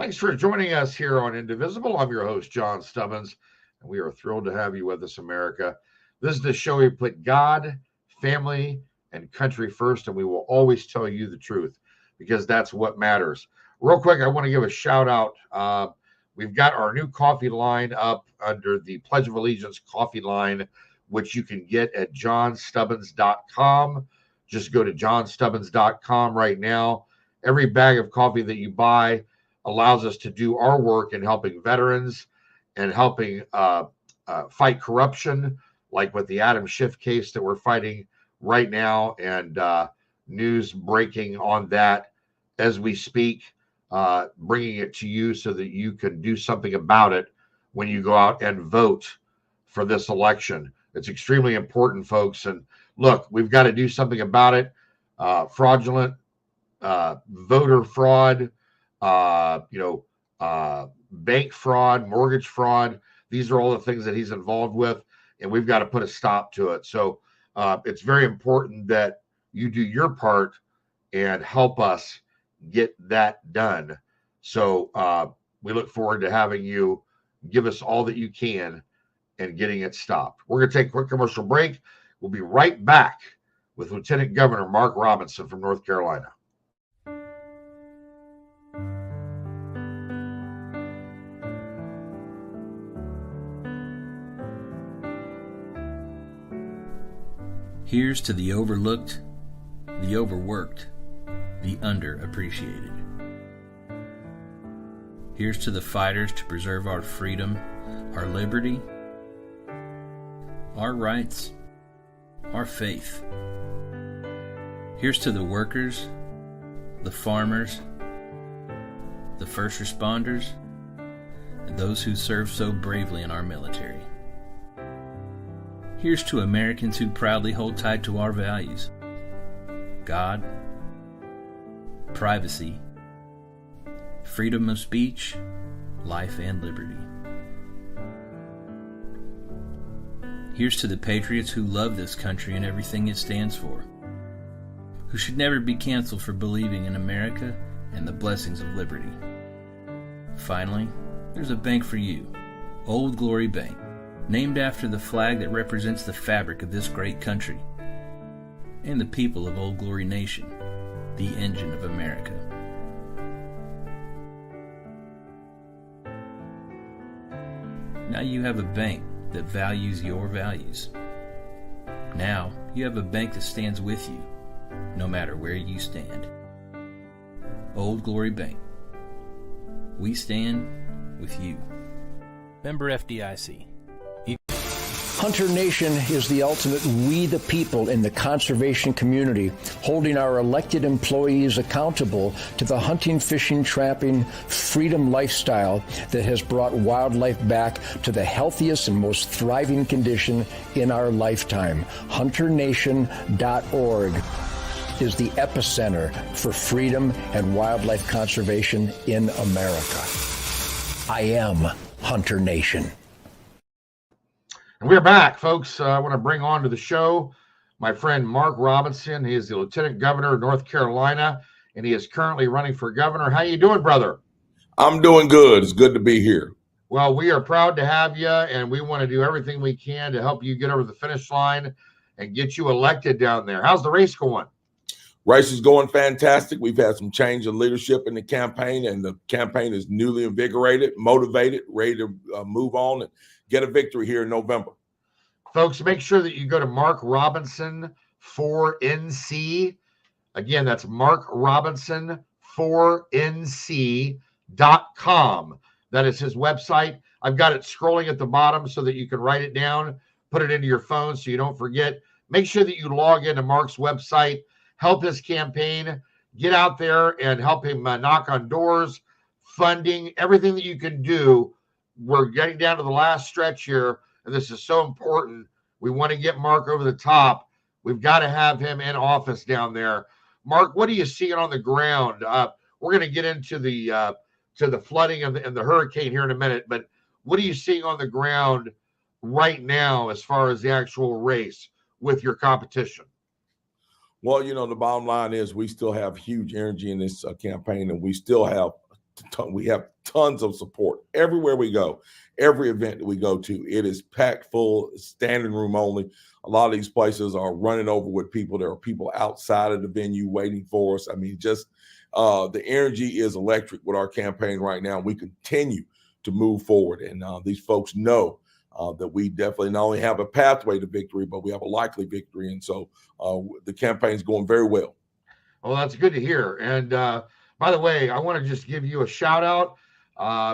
Thanks for joining us here on Indivisible. I'm your host, John Stubbins, and we are thrilled to have you with us, America. This is the show we put God, family, and country first, and we will always tell you the truth because that's what matters. Real quick, I want to give a shout out. We've got our new coffee line up under the Pledge of Allegiance coffee line, which you can get at johnstubbins.com. Just go to johnstubbins.com right now. Every bag of coffee that you buy allows us to do our work in helping veterans and helping fight corruption, like with the Adam Schiff case that we're fighting right now, and news breaking on that as we speak, bringing it to you so that you can do something about it when you go out and vote for this election. It's extremely important, folks. And look, we've got to do something about it. Fraudulent voter fraud, bank fraud, mortgage fraud. These are all the things that he's involved with, and we've got to put a stop to it. So it's very important that you do your part and help us get that done. So we look forward to having you give us all that you can and getting it stopped. We're going to take a quick commercial break. We'll be right back with Lieutenant Governor Mark Robinson from North Carolina. Here's to the overlooked, the overworked, the underappreciated. Here's to the fighters to preserve our freedom, our liberty, our rights, our faith. Here's to the workers, the farmers, the first responders, and those who serve so bravely in our military. Here's to Americans who proudly hold tight to our values: God, privacy, freedom of speech, life and liberty. Here's to the patriots who love this country and everything it stands for, who should never be canceled for believing in America and the blessings of liberty. Finally, there's a bank for you, Old Glory Bank, named after the flag that represents the fabric of this great country and the people of Old Glory Nation, the engine of America. Now you have a bank that values your values. Now you have a bank that stands with you, no matter where you stand. Old Glory Bank. We stand with you. Member FDIC. Hunter Nation is the ultimate we the people in the conservation community, holding our elected employees accountable to the hunting, fishing, trapping, freedom lifestyle that has brought wildlife back to the healthiest and most thriving condition in our lifetime. HunterNation.org is the epicenter for freedom and wildlife conservation in America. I am Hunter Nation. And we're back, folks. I want to bring on to the show my friend Mark Robinson. He is the Lieutenant Governor of North Carolina, and he is currently running for governor. How you doing, brother? I'm doing good. It's good to be here. Well, we are proud to have you, and we want to do everything we can to help you get over the finish line and get you elected down there. How's the race going? Race is going fantastic. We've had some change of leadership in the campaign, and the campaign is newly invigorated, motivated, ready to move on and get a victory here in November. Folks, make sure that you go to Mark Robinson 4NC. Again, that's Mark Robinson 4NC.com. That is his website. I've got it scrolling at the bottom so that you can write it down, put it into your phone so you don't forget. Make sure that you log into Mark's website, help his campaign, get out there and help him knock on doors, funding, everything that you can do. We're getting down to the last stretch here, and this is so important. We want to get Mark over the top. We've got to have him in office down there. Mark, what are you seeing on the ground? We're going to get into the flooding and the hurricane here in a minute, but what are you seeing on the ground right now as far as the actual race with your competition? Well, the bottom line is we still have huge energy in this campaign, and we still have we have tons of support everywhere we go. Every event that we go to, it is packed full, standing room only. A lot of these places are running over with people. There are people outside of the venue waiting for us. I mean, just the energy is electric with our campaign right now. We continue to move forward, and these folks know that we definitely not only have a pathway to victory, but we have a likely victory. And so the campaign is going very well. Well, that's good to hear. And by the way, I want to just give you a shout out.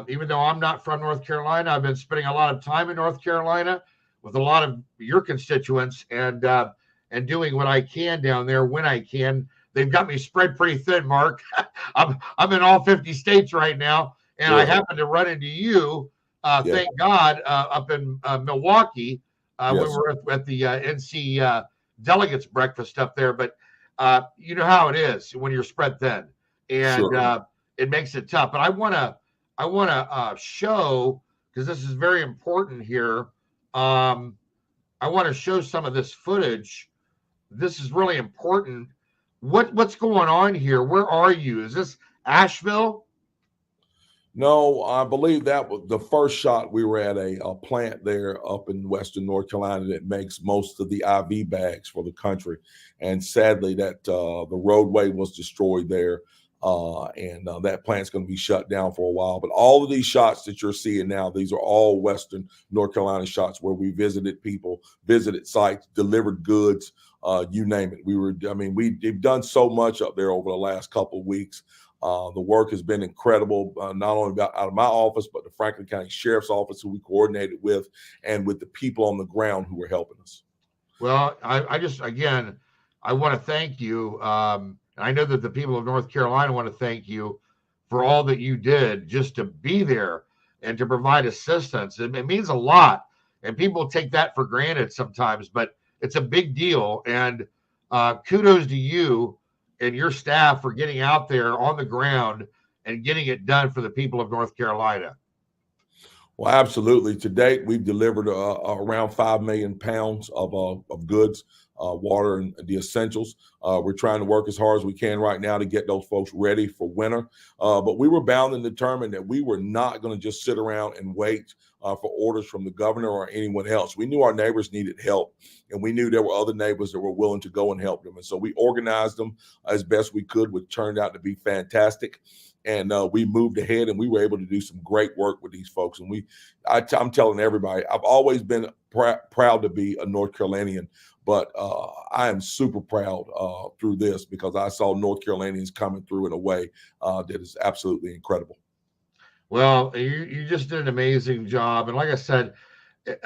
Even though I'm not from North Carolina, I've been spending a lot of time in North Carolina with a lot of your constituents and doing what I can down there when I can. They've got me spread pretty thin, Mark. I'm in all 50 states right now, and Good. I happen to run into you. Thank God, up in Milwaukee. Yes. We were at the NC delegates breakfast up there, but you know how it is when you're spread thin, and Sure. It makes it tough. But I want to show, because this is very important here. I want to show some of this footage. This is really important. What's going on here? Where are you? Is this Asheville? No, I believe that was the first shot. We were at a plant there up in Western North Carolina that makes most of the IV bags for the country. And sadly, that the roadway was destroyed there. And that plant's going to be shut down for a while. But all of these shots that you're seeing now, these are all Western North Carolina shots where we visited people, visited sites, delivered goods, you name it. We've done so much up there over the last couple of weeks. The work has been incredible, not only out of my office, but the Franklin County Sheriff's Office, who we coordinated with, and with the people on the ground who were helping us. Well, I want to thank you. I know that the people of North Carolina want to thank you for all that you did just to be there and to provide assistance. It means a lot, and people take that for granted sometimes, but it's a big deal. And kudos to you and your staff for getting out there on the ground and getting it done for the people of North Carolina. Well, absolutely. To date, we've delivered around 5 million pounds of goods, water, and the essentials. We're trying to work as hard as we can right now to get those folks ready for winter. But we were bound and determined that we were not going to just sit around and wait for orders from the governor or anyone else. We knew our neighbors needed help, and we knew there were other neighbors that were willing to go and help them. And so we organized them as best we could, which turned out to be fantastic. And we moved ahead, and we were able to do some great work with these folks. And I'm telling everybody, I've always been proud to be a North Carolinian, but I am super proud through this because I saw North Carolinians coming through in a way that is absolutely incredible. Well, you just did an amazing job. And like I said,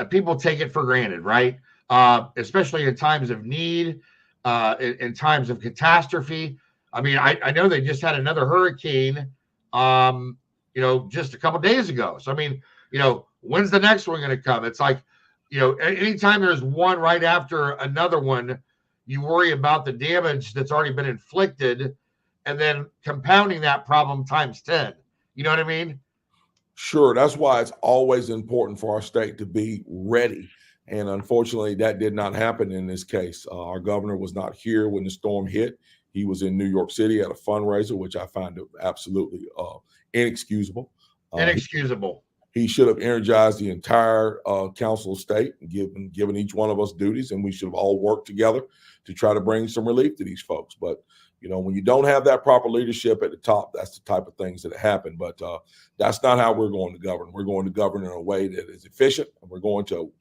people take it for granted, right? Especially in times of need, in times of catastrophe. I mean, I know they just had another hurricane, just a couple days ago. So, I mean, when's the next one going to come? It's like, anytime there's one right after another one, you worry about the damage that's already been inflicted and then compounding that problem times 10. You know what I mean? Sure. That's why it's always important for our state to be ready. And unfortunately, that did not happen in this case. Our governor was not here when the storm hit. He was in New York City at a fundraiser, which I find absolutely inexcusable. Inexcusable. He should have energized the entire council of state and given each one of us duties, and we should have all worked together to try to bring some relief to these folks. But, when you don't have that proper leadership at the top, that's the type of things that happen. But that's not how we're going to govern. We're going to govern in a way that is efficient, and we're going to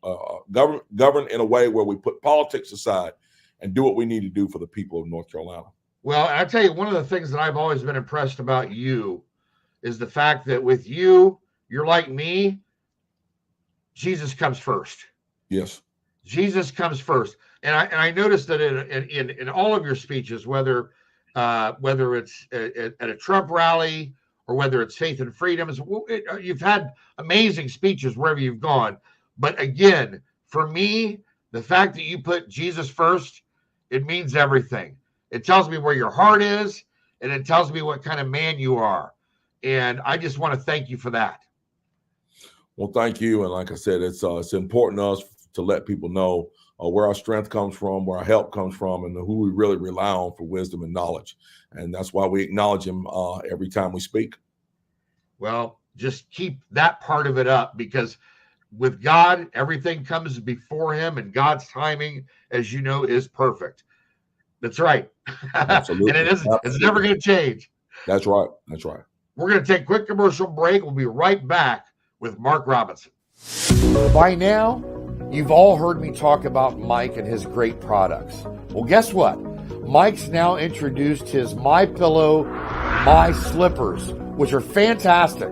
govern in a way where we put politics aside and do what we need to do for the people of North Carolina. Well, I tell you, one of the things that I've always been impressed about you is the fact that with you, you're like me. Jesus comes first. Yes. Jesus comes first. And I noticed that in all of your speeches, whether it's at a Trump rally or whether it's Faith and Freedoms, you've had amazing speeches wherever you've gone. But again, for me, the fact that you put Jesus first, it means everything. It tells me where your heart is, and it tells me what kind of man you are. And I just want to thank you for that. Well, thank you. And like I said, it's important to us to let people know where our strength comes from, where our help comes from, and who we really rely on for wisdom and knowledge. And that's why we acknowledge him every time we speak. Well, just keep that part of it up, because with God, everything comes before him, and God's timing, as you know, is perfect. That's right. And Absolutely. it's never Absolutely. going to change. That's right. That's right. We're going to take a quick commercial break. We'll be right back with Mark Robinson. By now, you've all heard me talk about Mike and his great products. Well, guess what? Mike's now introduced his MyPillow My Slippers, which are fantastic.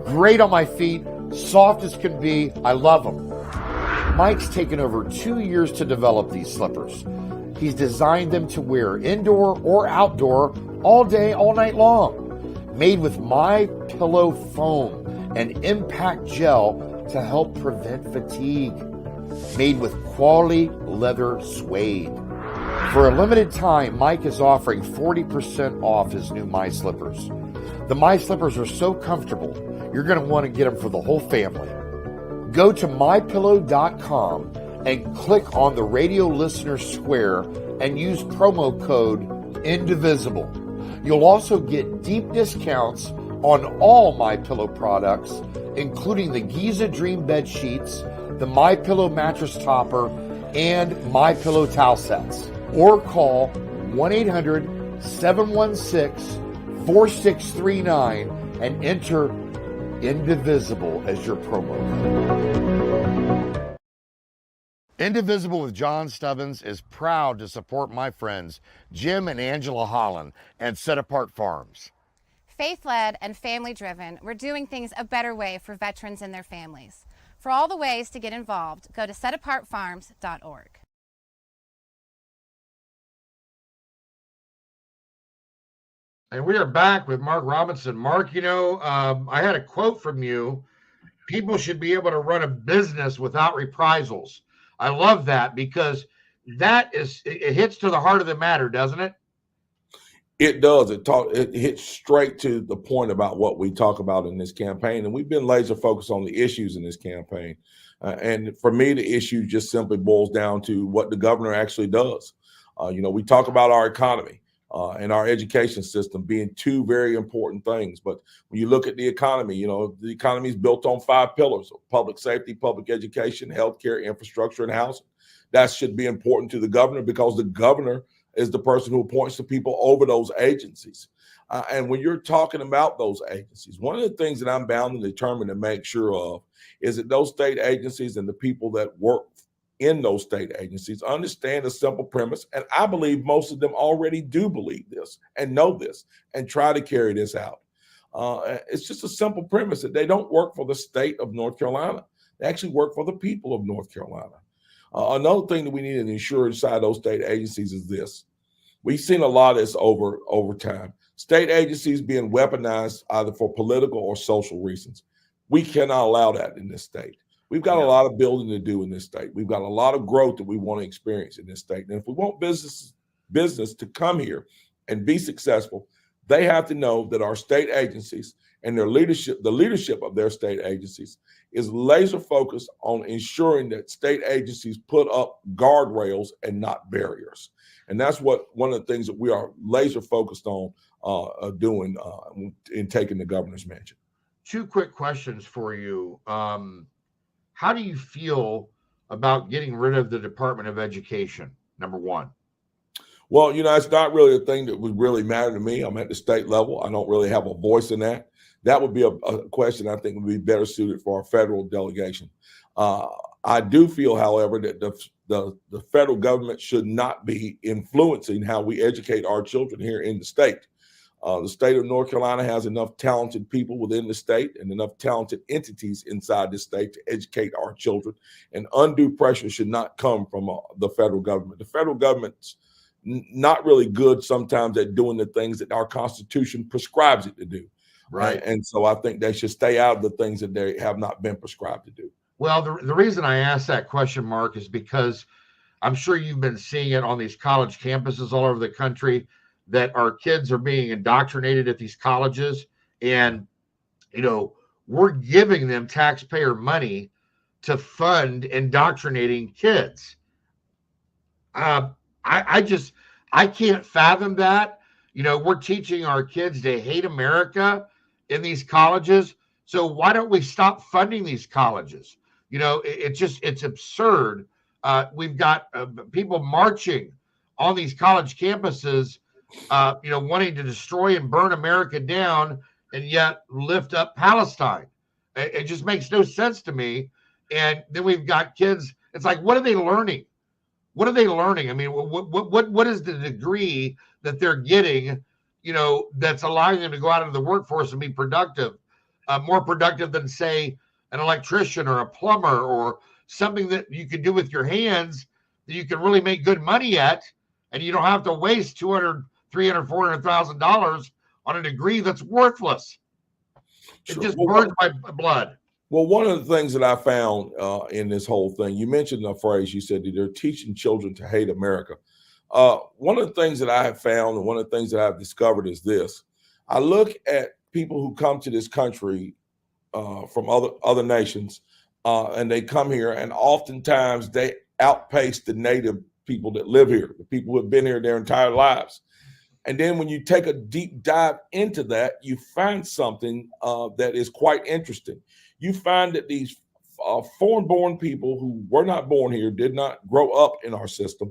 Great on my feet, soft as can be. I love them. Mike's taken over 2 years to develop these slippers. He's designed them to wear indoor or outdoor, all day, all night long. Made with MyPillow foam and impact gel to help prevent fatigue. Made with quality leather suede. For a limited time, Mike is offering 40% off his new My Slippers. The My Slippers are so comfortable, you're going to want to get them for the whole family. Go to mypillow.com and click on the radio listener square and use promo code INDIVISIBLE. You'll also get deep discounts on all MyPillow products, including the Giza Dream bed sheets, the MyPillow mattress topper, and MyPillow towel sets. Or call 1-800-716-4639 and enter INDIVISIBLE as your promo code. Indivisible with John Stubbins is proud to support my friends Jim and Angela Holland and Set Apart Farms. Faith-led and family-driven, we're doing things a better way for veterans and their families. For all the ways to get involved, go to setapartfarms.org. And we are back with Mark Robinson. Mark, I had a quote from you. People should be able to run a business without reprisals. I love that, because it hits to the heart of the matter, doesn't it? It does. It hits straight to the point about what we talk about in this campaign. And we've been laser focused on the issues in this campaign. And for me, the issue just simply boils down to what the governor actually does. We talk about our economy and our education system being two very important things. But when you look at the economy, the economy is built on 5 pillars: public safety, public education, healthcare, infrastructure, and housing. That should be important to the governor, because the governor is the person who appoints the people over those agencies. And when you're talking about those agencies, one of the things that I'm bound and determined to make sure of is that those state agencies and the people that work in those state agencies understand a simple premise. And I believe most of them already do believe this and know this and try to carry this out. It's just a simple premise that they don't work for the state of North Carolina. They actually work for the people of North Carolina. Another thing that we need to ensure inside those state agencies is this. We've seen a lot of this over time. State agencies being weaponized either for political or social reasons. We cannot allow that in this state. We've got a lot of building to do in this state. We've got a lot of growth that we want to experience in this state. And if we want business to come here and be successful, they have to know that our state agencies and their leadership, the leadership of their state agencies, is laser focused on ensuring that state agencies put up guardrails and not barriers. And that's one of the things that we are laser focused on doing in taking the governor's mansion. 2 quick questions for you. How do you feel about getting rid of the Department of Education, number one? Well, it's not really a thing that would really matter to me. I'm at the state level. I don't really have a voice in that. That would be a question I think would be better suited for our federal delegation. I do feel, however, that the federal government should not be influencing how we educate our children here in the state. The state of North Carolina has enough talented people within the state and enough talented entities inside the state to educate our children, and undue pressure should not come from the federal government. The federal government's not really good sometimes at doing the things that our Constitution prescribes it to do. Right. And so I think they should stay out of the things that they have not been prescribed to do. Well, the reason I asked that question, Mark, is because I'm sure you've been seeing it on these college campuses all over the country, that our kids are being indoctrinated at these colleges. And, we're giving them taxpayer money to fund indoctrinating kids. I can't fathom that. We're teaching our kids to hate America in these colleges. So why don't we stop funding these colleges? It's absurd. We've got people marching on these college campuses, wanting to destroy and burn America down, and yet lift up Palestine. It just makes no sense to me. And then we've got kids. It's like, what are they learning? What are they learning? I mean, what is the degree that they're getting, that's allowing them to go out into the workforce and be productive, more productive than, say, an electrician or a plumber or something that you can do with your hands that you can really make good money at, and you don't have to waste $200,000, $300,000, $400,000 on a degree that's worthless. It just burns my blood. Well, one of the things that I found in this whole thing, you mentioned a phrase, you said that they're teaching children to hate America. One of the things that I have found and one of the things that I've discovered is this. I look at people who come to this country from other nations, and they come here, and oftentimes they outpace the native people that live here, the people who have been here their entire lives. And then when you take a deep dive into that, you find something that is quite interesting. You find that these foreign-born people who were not born here, did not grow up in our system,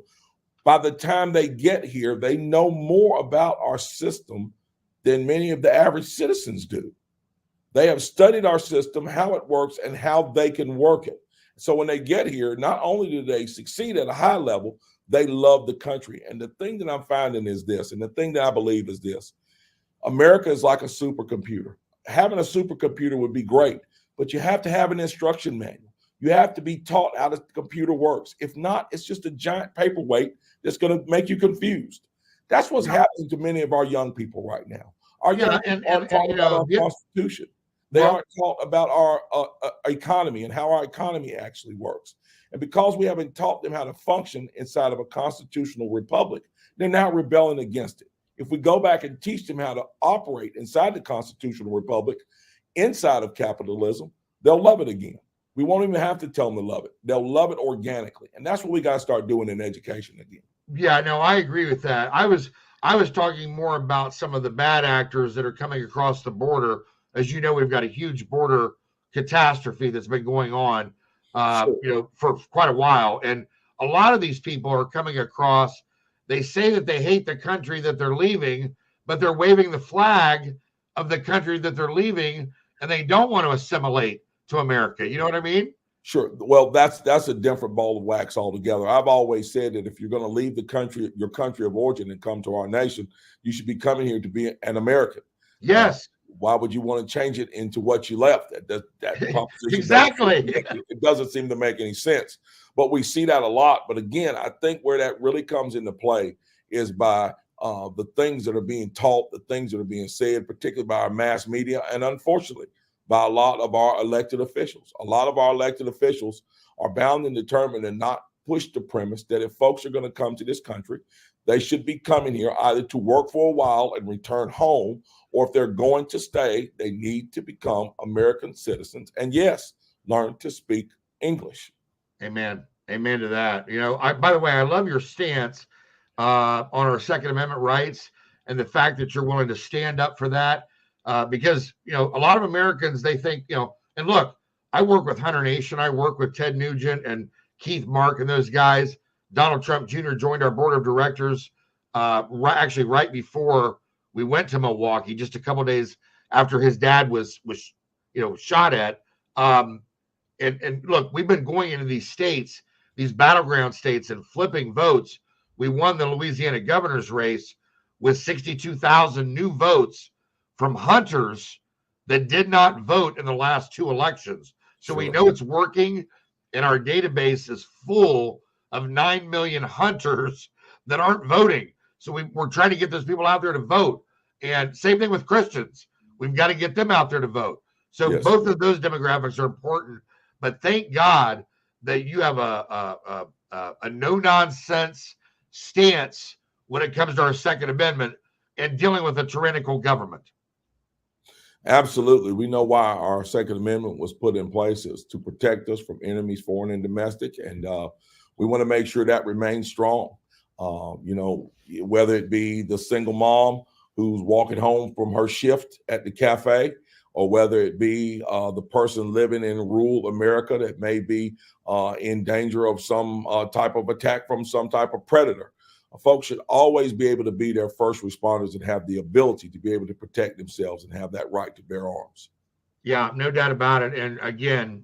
by the time they get here, they know more about our system than many of the average citizens do. They have studied our system, how it works, and how they can work it. So when they get here, not only do they succeed at a high level, they love the country. And the thing that I'm finding is this, and the thing that I believe is this: America is like a supercomputer. Having a supercomputer would be great, but you have to have an instruction manual. You have to be taught how the computer works. If not, it's just a giant paperweight that's going to make you confused. That's what's happening to many of our young people right now. Our young people aren't taught about our Constitution. They aren't taught about our economy and how our economy actually works. And because we haven't taught them how to function inside of a constitutional republic, they're now rebelling against it. If we go back and teach them how to operate inside the constitutional republic, inside of capitalism, they'll love it again. We won't even have to tell them to love it. They'll love it organically. And that's what we got to start doing in education again. Yeah, no, I agree with that. I was talking more about some of the bad actors that are coming across the border. As you know, we've got a huge border catastrophe that's been going on, for quite a while. And a lot of these people are coming across. They say that they hate the country that they're leaving, but they're waving the flag of the country that they're leaving, and they don't want to assimilate to America. You know what I mean? Sure. Well, that's a different ball of wax altogether. I've always said that if you're going to leave the country, your country of origin, and come to our nation, you should be coming here to be an American. Yes. Why would you want to change it into what you left? That proposition exactly. It doesn't seem to make any sense. But we see that a lot. But again, I think where that really comes into play is by the things that are being taught, the things that are being said, particularly by our mass media, and unfortunately, by a lot of our elected officials. A lot of our elected officials are bound and determined and not push the premise that if folks are going to come to this country, they should be coming here either to work for a while and return home, or if they're going to stay, they need to become American citizens. And yes, learn to speak English. Amen. Amen to that. By the way, I love your stance on our Second Amendment rights and the fact that you're willing to stand up for that. Because, a lot of Americans, they think, and look, I work with Hunter Nation. I work with Ted Nugent and Keith Mark and those guys. Donald Trump Jr. joined our board of directors right before we went to Milwaukee, just a couple of days after his dad was shot at. And look, we've been going into these states, these battleground states, and flipping votes. We won the Louisiana governor's race with 62,000 new votes from hunters that did not vote in the last two elections. So we know it's working, and our database is full of 9 million hunters that aren't voting. So we're trying to get those people out there to vote. And same thing with Christians. We've got to get them out there to vote. So both of those demographics are important. But thank God that you have a no-nonsense stance when it comes to our Second Amendment and dealing with a tyrannical government. Absolutely. We know why our Second Amendment was put in place, is to protect us from enemies, foreign and domestic. And we want to make sure that remains strong. Whether it be the single mom who's walking home from her shift at the cafe, or whether it be the person living in rural America that may be in danger of some type of attack from some type of predator. Folks should always be able to be their first responders and have the ability to be able to protect themselves and have that right to bear arms. Yeah, no doubt about it. And again,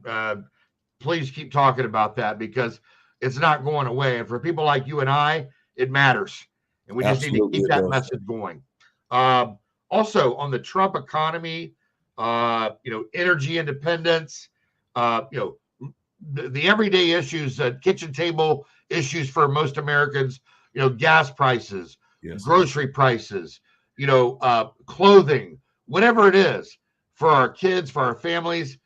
please keep talking about that, because it's not going away. And for people like you and I, it matters. And we just need to keep that message going. Also, on the Trump economy, energy independence, the everyday issues, kitchen table issues for most Americans, gas prices, grocery prices, clothing, whatever it is for our kids, for our families.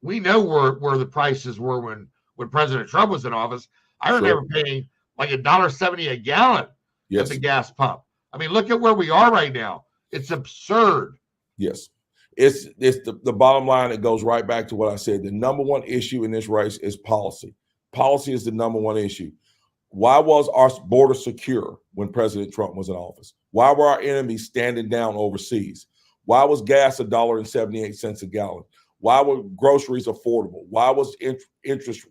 We know where the prices were when President Trump was in office. I remember paying like $1.70 a gallon at the gas pump. I mean, look at where we are right now. It's absurd. Yes. It's the bottom line. It goes right back to what I said. The number one issue in this race is policy. Policy is the number one issue. Why was our border secure when President Trump was in office? Why were our enemies standing down overseas? Why was gas $1.78 a gallon? Why were groceries affordable? Why was interest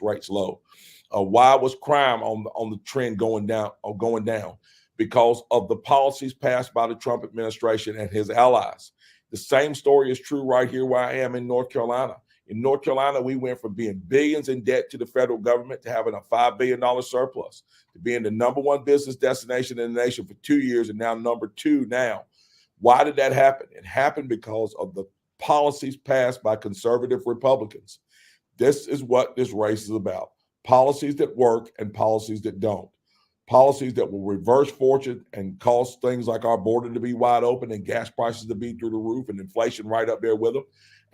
rates low? Why was crime on the trend going down? Because of the policies passed by the Trump administration and his allies. The same story is true right here where I am in North Carolina. In North Carolina, we went from being billions in debt to the federal government to having a $5 billion surplus, to being the number one business destination in the nation for 2 years and now number two now. Why did that happen? It happened because of the policies passed by conservative Republicans. This is what this race is about. Policies that work and policies that don't. Policies that will reverse fortune and cause things like our border to be wide open and gas prices to be through the roof and inflation right up there with them.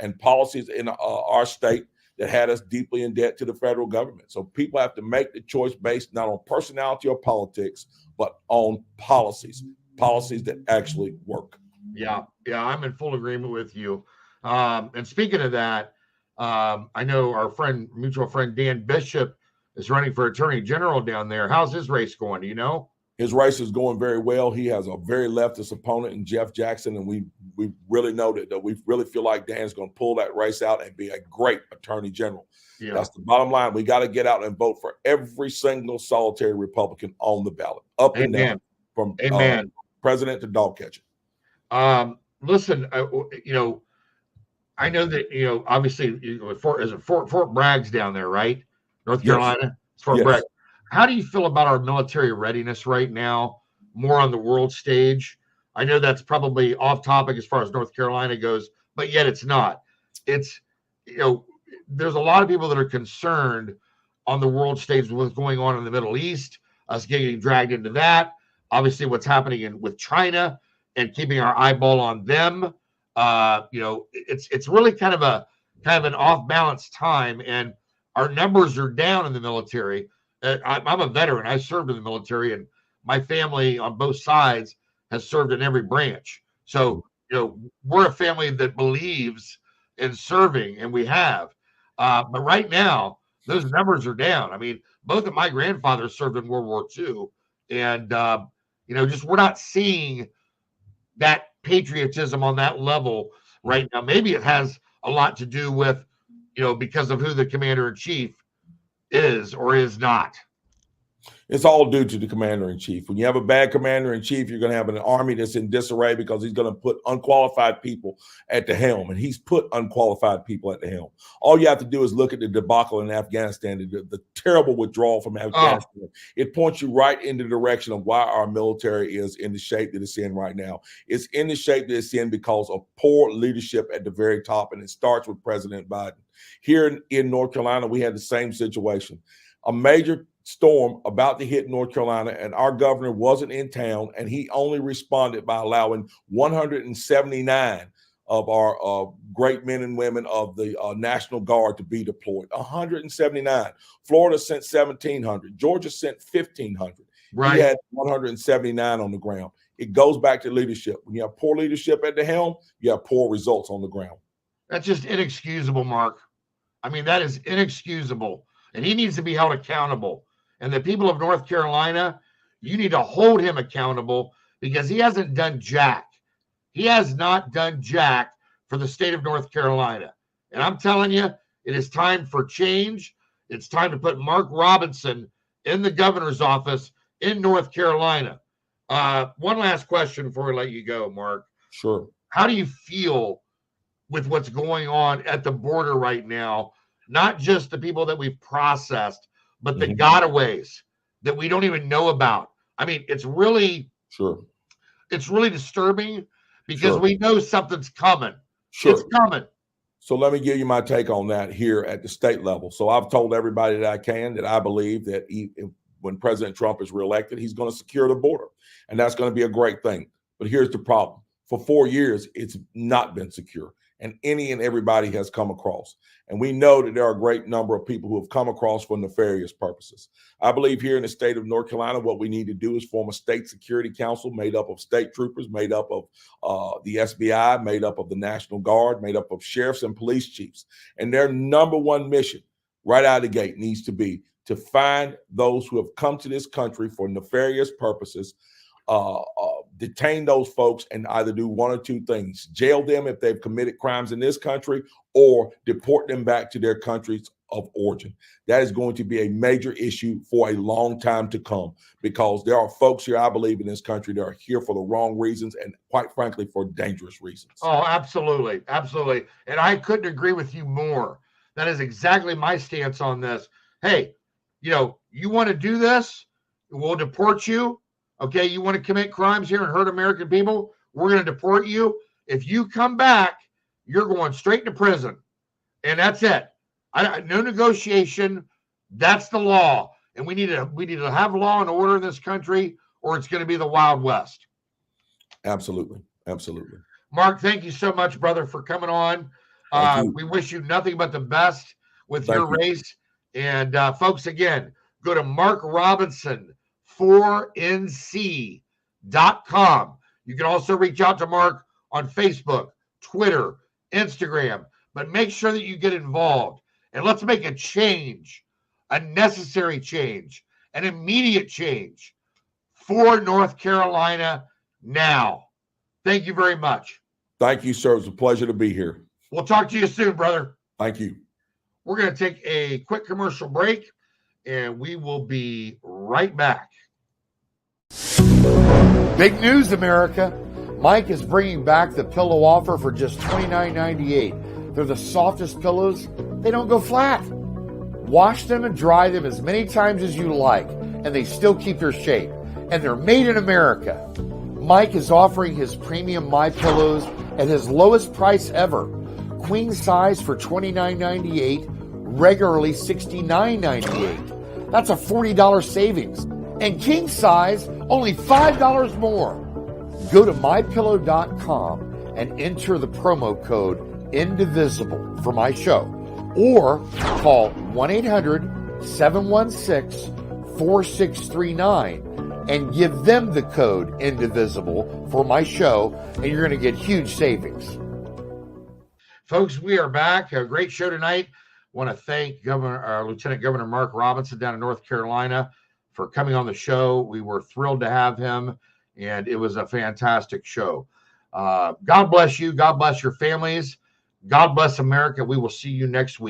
And policies in our state that had us deeply in debt to the federal government. So people have to make the choice based not on personality or politics, but on policies that actually work. Yeah, I'm in full agreement with you. And speaking of that, I know our mutual friend Dan Bishop is running for Attorney General down there. How's his race going? Do you know? His race is going very well. He has a very leftist opponent in Jeff Jackson, and we really know that we really feel like Dan's going to pull that race out and be a great Attorney General. Yeah. That's the bottom line. We got to get out and vote for every single solitary Republican on the ballot, up and down, from president to dog catcher. Listen, I know that obviously Fort Bragg's down there, right? North Carolina. It's Fort Bragg. How do you feel about our military readiness right now, more on the world stage? I know that's probably off topic as far as North Carolina goes, but yet it's not. It's, there's a lot of people that are concerned on the world stage with what's going on in the Middle East, us getting dragged into that. Obviously, what's happening with China and keeping our eyeball on them. It's really kind of an off balance time, and our numbers are down in the military. I'm a veteran. I served in the military, and my family on both sides has served in every branch. So, we're a family that believes in serving, and we have. But right now, those numbers are down. I mean, both of my grandfathers served in World War II, and we're not seeing that patriotism on that level right now. Maybe it has a lot to do with, because of who the commander-in-chief is or is not. It's all due to the commander-in-chief. When you have a bad commander-in-chief, you're going to have an army that's in disarray because he's going to put unqualified people at the helm, and he's put unqualified people at the helm. All you have to do is look at the debacle in Afghanistan, the terrible withdrawal from Afghanistan. It points you right in the direction of why our military is in the shape that it's in right now. It's in the shape that it's in because of poor leadership at the very top, and it starts with President Biden. Here in North Carolina, we had the same situation. A major storm about to hit North Carolina, and our governor wasn't in town, and he only responded by allowing 179 of our great men and women of the National Guard to be deployed. 179. Florida sent 1,700. Georgia sent 1,500. Right. He had 179 on the ground. It goes back to leadership. When you have poor leadership at the helm, you have poor results on the ground. That's just inexcusable, Mark. I mean, that is inexcusable, and he needs to be held accountable. And the people of North Carolina, you need to hold him accountable, because he hasn't done jack. He has not done jack for the state of North Carolina. And I'm telling you, it is time for change. It's time to put Mark Robinson in the governor's office in North Carolina. One last question before we let you go, Mark. Sure. How do you feel with what's going on at the border right now? Not just the people that we've processed, but the gotaways that we don't even know about. I mean, it's really disturbing because we know something's coming. It's coming. So let me give you my take on that here at the state level. So I've told everybody that I can that I believe that when President Trump is reelected, he's going to secure the border. And that's going to be a great thing. But here's the problem. For 4 years, it's not been secure. And any and everybody has come across. And we know that there are a great number of people who have come across for nefarious purposes. I believe here in the state of North Carolina, what we need to do is form a state security council made up of state troopers, made up of the SBI, made up of the National Guard, made up of sheriffs and police chiefs. And their number one mission right out of the gate needs to be to find those who have come to this country for nefarious purposes, detain those folks and either do one or two things: jail them if they've committed crimes in this country, or deport them back to their countries of origin. That is going to be a major issue for a long time to come, because there are folks here, I believe, in this country that are here for the wrong reasons and, quite frankly, for dangerous reasons. Oh, absolutely. Absolutely. And I couldn't agree with you more. That is exactly my stance on this. Hey, you want to do this? We'll deport you. Okay, you want to commit crimes here and hurt American people? We're going to deport you. If you come back, you're going straight to prison. And that's it. No negotiation. That's the law. And we need to have law and order in this country, or it's going to be the Wild West. Absolutely. Absolutely. Mark, thank you so much, brother, for coming on. We wish you nothing but the best with your race. And folks, again, go to Mark Robinson 4nc.com. You can also reach out to Mark on Facebook, Twitter, Instagram, but make sure that you get involved, and let's make a change, a necessary change, an immediate change for North Carolina now. Thank you very much. Thank you, sir. It's a pleasure to be here. We'll talk to you soon, brother. Thank you. We're going to take a quick commercial break, and we will be right back. Big news, America. Mike is bringing back the pillow offer for just $29.98. They're the softest pillows. They don't go flat. Wash them and dry them as many times as you like, and they still keep their shape. And they're made in America. Mike is offering his premium My Pillows at his lowest price ever. Queen size for $29.98, regularly $69.98. That's a $40 savings. And king size, only $5 more. Go to mypillow.com and enter the promo code INDIVISIBLE for my show, or call 1-800-716-4639 and give them the code INDIVISIBLE for my show, and you're going to get huge savings. Folks, we are back. A great show tonight. I want to thank Lieutenant Governor Mark Robinson down in North Carolina for coming on the show. We were thrilled to have him, and it was a fantastic show. God bless you. God bless your families. God bless America. We will see you next week.